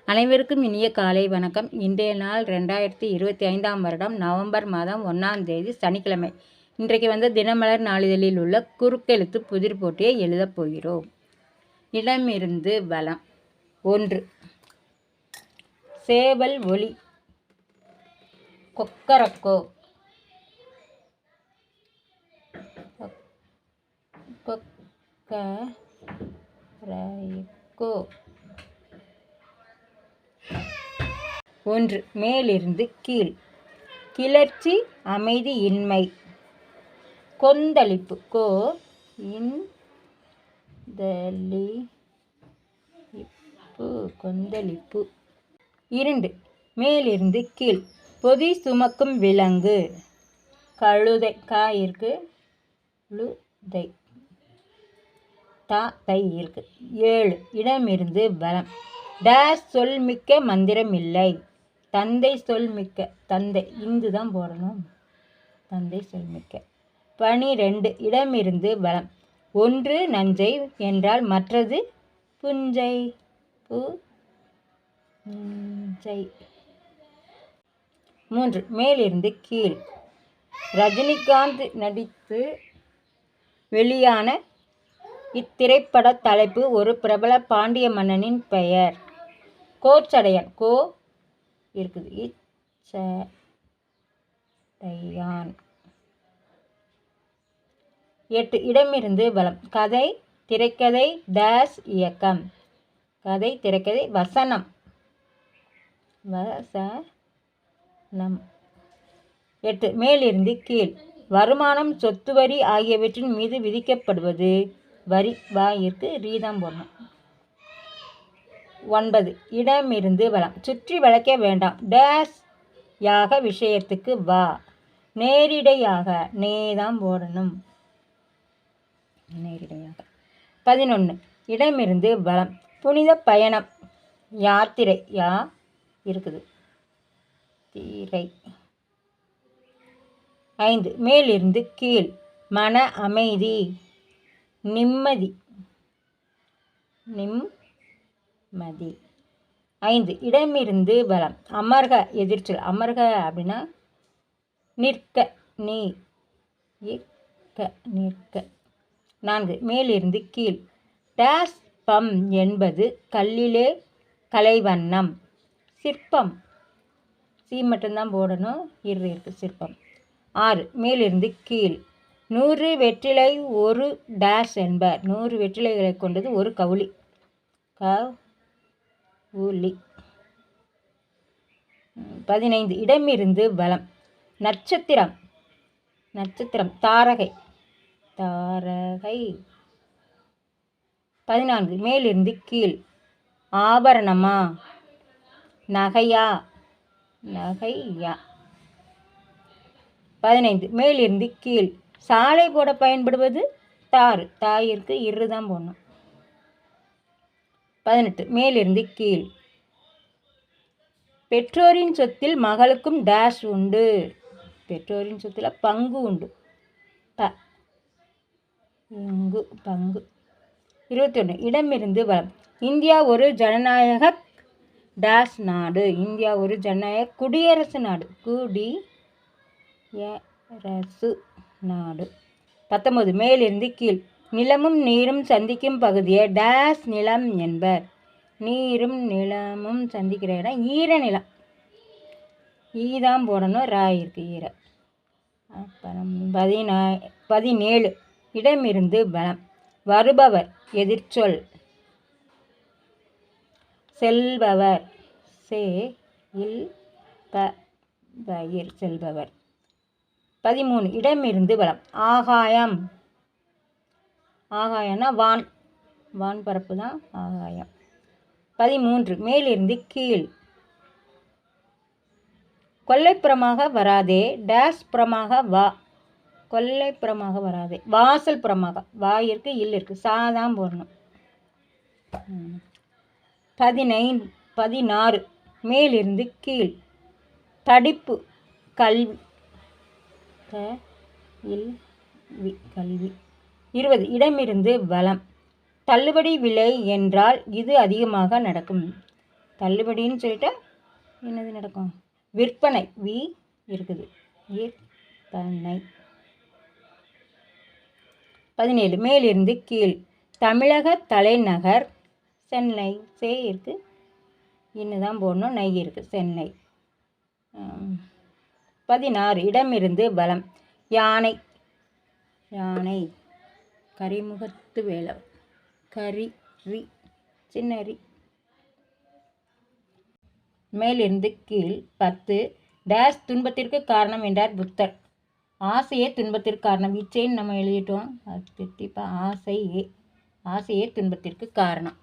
அனைவருக்கும் இனிய காலை வணக்கம். இன்றைய நாள் 2025ஆம் வருடம் நவம்பர் மாதம் 1ஆம் தேதி சனிக்கிழமை. இன்றைக்கு தினமலர் நாளிதழில் உள்ள குறுக்கெழுத்து புதிர் போட்டியை எழுதப் போகிறோம். இடமிருந்து வலம். 1. சேவல் ஒலி. கொக்கரக்கோ. கொக்கரக்கோ. 1. மேலிருந்து கீழ். கிளர்ச்சி, அமைதி, இன்மை. கொந்தளிப்பு. கொந்தளிப்பு. 2. மேலிருந்து கீழ். பொதி சுமக்கும் விலங்கு. கழுதை. இருக்கு. ழுதை. தை இருக்கு. 7. இடமிருந்து வலம். டேஸ் சொல் மிக்க மந்திரம் இல்லை. தந்தை சொல் மிக்க. தந்தை இந்து தான் போடணும். தந்தை சொல் மிக்க. 12. இடமிருந்து வலம். ஒன்று நஞ்சை என்றால் மற்றது புஞ்சை. புஞ்சை. 3. மேலிருந்து கீழ். ரஜினிகாந்த் நடித்து வெளியான இத்திரைப்பட தலைப்பு ஒரு பிரபல பாண்டிய மன்னனின் பெயர். கோச்சடையான். இருக்குது. இச்சடையான். 8. இடமிருந்து வலம். கதை, திரைக்கதை, டேஸ் இயக்கம். கதை, திரைக்கதை, வசனம். 8. மேலிருந்து கீழ். வருமானம், சொத்து வரி ஆகியவற்றின் மீது விதிக்கப்படுவது. வரி. இருக்கு. ரீதம் போடணும். 9. இடமிருந்து வலம். சுற்றி வளைக்க வேண்டாம். டேஸ் யாக விஷயத்துக்கு வா. நேரிடையாக. நேதான் போடணும். நேரிடையாக. 11. இடமிருந்து வலம். புனித பயணம். யாத்திரை. இருக்குது. தீரை. 5. மேலிருந்து கீழ். மன அமைதி, நிம்மதி. 5. இடமிருந்து வலம். அமர்க எதிர்ச்சொல். அமர்க அப்படின்னா நிற்க. நிற்க. 4. மேலிருந்து கீழ். டேஸ் பம் என்பது கல்லிலே கலைவண்ணம். சிற்பம். மட்டும்தான் போடணும். இருக்கு. சிற்பம். 6. மேலிருந்து கீழ். 100 வெற்றிலை ஒரு டேஸ் என்பர். 100 வெற்றிலைகளை கொண்டது ஒரு கவுளி. கவுளி. 15. இடமிருந்து வலம். நட்சத்திரம். தாரகை. 14. மேலிருந்து கீழ். ஆபரணமா, நகையா. 15. மேலிருந்து கீழ். சாலை போட பயன்படுவது தார். தாயிற்கு இருதான் போடணும். 18. மேலிருந்து கீழ். பெற்றோரின் சொத்தில் மகளுக்கும் டேஷ் உண்டு. பெற்றோரின் சொத்தில் பங்கு உண்டு. பங்கு. 21. இடமிருந்து வலம். இந்தியா ஒரு ஜனநாயக டேஷ் நாடு. இந்தியா ஒரு ஜனநாயக குடியரசு நாடு. குடியரசு நாடு. 19. மேலிருந்து கீழ். நிலமும் நீரும் சந்திக்கும் பகுதியை டேஸ் நிலம் என்பர். நீரும் நிலமும் சந்திக்கிற இடம் ஈர நிலம். ஈதான் போடணும். இருக்கு. ஈர. அப்புறம் 17. இடமிருந்து வலம். வருபவர் எதிர்ச்சொல். செல்பவர். செல்பவர். 13. இடமிருந்து வலம். ஆகாயம். ஆகாயம்னா வான். வான் பரப்பு தான் ஆகாயம். 13. மேலிருந்து கீழ். கொல்லைப்புறமாக வராதே. டேஸ் புறமாக வா. கொல்லைப்புறமாக வராதே. வாசல் புறமாக. வாயிற்கு இருக்கு. சாதான் போடணும். 16. மேலிருந்து கீழ். தடிப்பு. கல்வி. கல்வி. 20. இடமிருந்து வலம். தள்ளுபடி விலை என்றால் இது அதிகமாக நடக்கும். தள்ளுபடின்னு சொல்லிட்டா என்னது நடக்கும்? விற்பனை வி இருக்குது. விற்பனை. 17 மேலிருந்து கீழ். தமிழக தலைநகர் சென்னை. சே இருக்கு, இன்னுதான் போடணும். நை இருக்கு, சென்னை. 16 இடமிருந்து வலம். யானை. யானை. கரிமுகத்து வேலவன். கரி ரி சின்ன ரி. மேலிருந்து கீழ். 10 டேஷ் துன்பத்திற்கு காரணம் என்றார் புத்தர். ஆசையே துன்பத்திற்கு காரணம். இச்சைன்னு நம்ம எழுதிட்டோம். அது திருப்பி ஆசையே. ஆசையே துன்பத்திற்கு காரணம்.